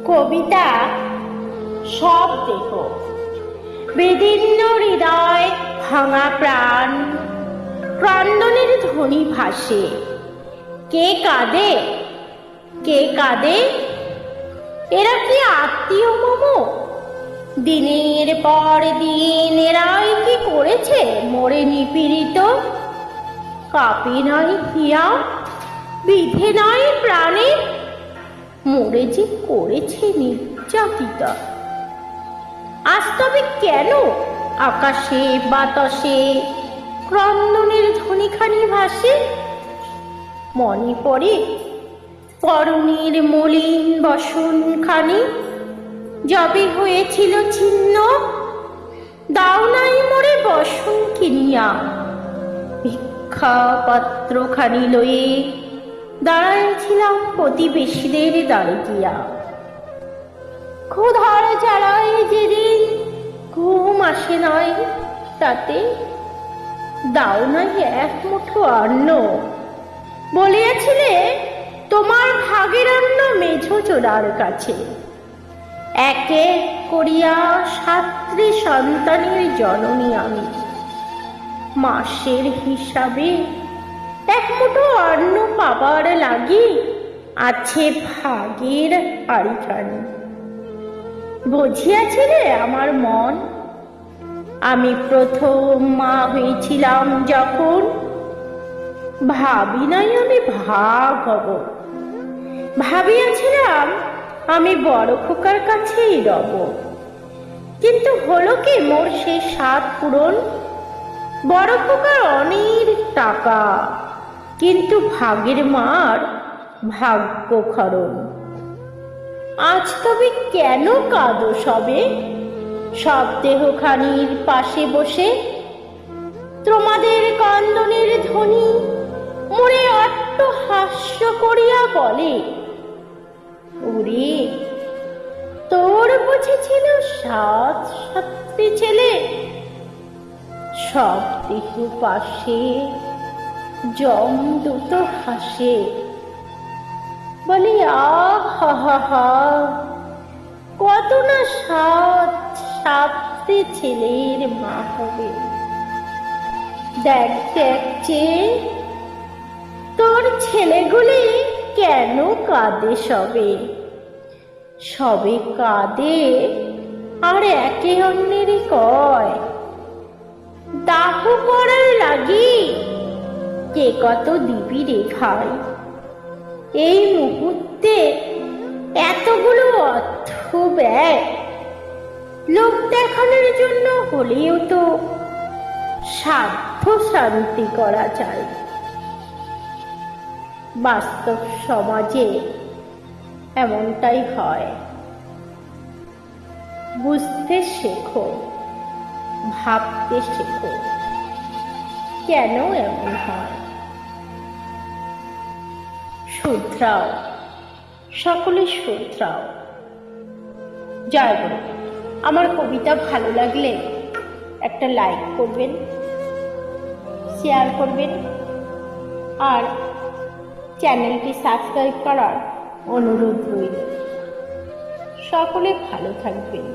কবিতা সব দেহ, বেদীর্ণ হৃদয়, ভাঙা প্রাণ, ক্রন্দনের ধ্বনি ভাসে। কে কাঁদে, কে কাঁদে? এরা কি আত্মীয় মম? দিনের পর দিন এরাই কি করেছে মোরে নিপীড়িত? কাঁপে নয় হিয়া, বিধে নয় প্রাণে, মোরে যে করেছে নির্যাতিতা। আজ তবে কেন আকাশে বাতাসে ক্রন্দনের ধ্বনিখানি ভাসে? মনে পড়ে পরনের মলিন বসনখানি, যবে হয়েছিল ছিন্ন। দাও নাই মোরে বসন কিনিয়া, ভিক্ষা পাত্রখানি লয়ে দাঁড়াইছিলাম প্রতিবেশীদের দ্বারে গিয়া। ক্ষুধার জ্বালায় যেদিন ঘুম আসে নাই তাতে, দাও নাই এক মুঠো অন্ন, বলিয়াছিলে তোমার ভাগের অন্ন মেঝো চোরার কাছে। এক এক করিয়া 7 সন্তানের জননী আমি, মাসের হিসাবে এক মুঠো অন্ন পাবার লাগি আছে ভাগের আড়িখানি। বুঝিয়াছিলে আমার মন, আমি প্রথম মা হয়েছিলাম যখন, ভাবি নাই আমি ভাগ হব। ভাবিয়াছিলাম আমি বড় খোকার কাছেই রব। কিন্তু হলো কি মোর সে সাধ পূরণ? বড় খোকার অনেক টাকা, কিন্তু ভাগের মার ভাগ্য খরণ। আজ তবে কেন কাঁদো সবে সব দেহখানির পাশে বসে? তোমাদের ক্রন্দনের ধ্বনি মোরে অট্ট হাস্য করিয়া বলে, ওরে তোর বুঝেছিল 7 ছেলে, সব দেহ পাশে জম দুত হাসে, বলে আহা, কত না 7 ছেলের মা হবে। দেখ দেখ চেয়ে তোর ছেলেগুলি কেন কাঁদে সবে, সবে কাঁদে আর একে অন্যের কয়, দাহ করার লাগি কে কত দিবি রেখায়। এই মুহূর্তে এতগুলো অর্থ ব্যয় লোক দেখানোর জন্য হলেও তো সাধ্য শান্তি করা যায়। বাস্তব সমাজে এমনটাই হয়। বুঝতে শেখো, ভাবতে শেখো, কেন এমন হয়। শুধরাও, সকলে শুধরাও। জয় গুরু। আমার কবিতা ভালো লাগলে একটা লাইক করবেন, শেয়ার করবেন, আর চ্যানেলটি সাবস্ক্রাইব করার অনুরোধ রইল। সকলে ভালো থাকবেন।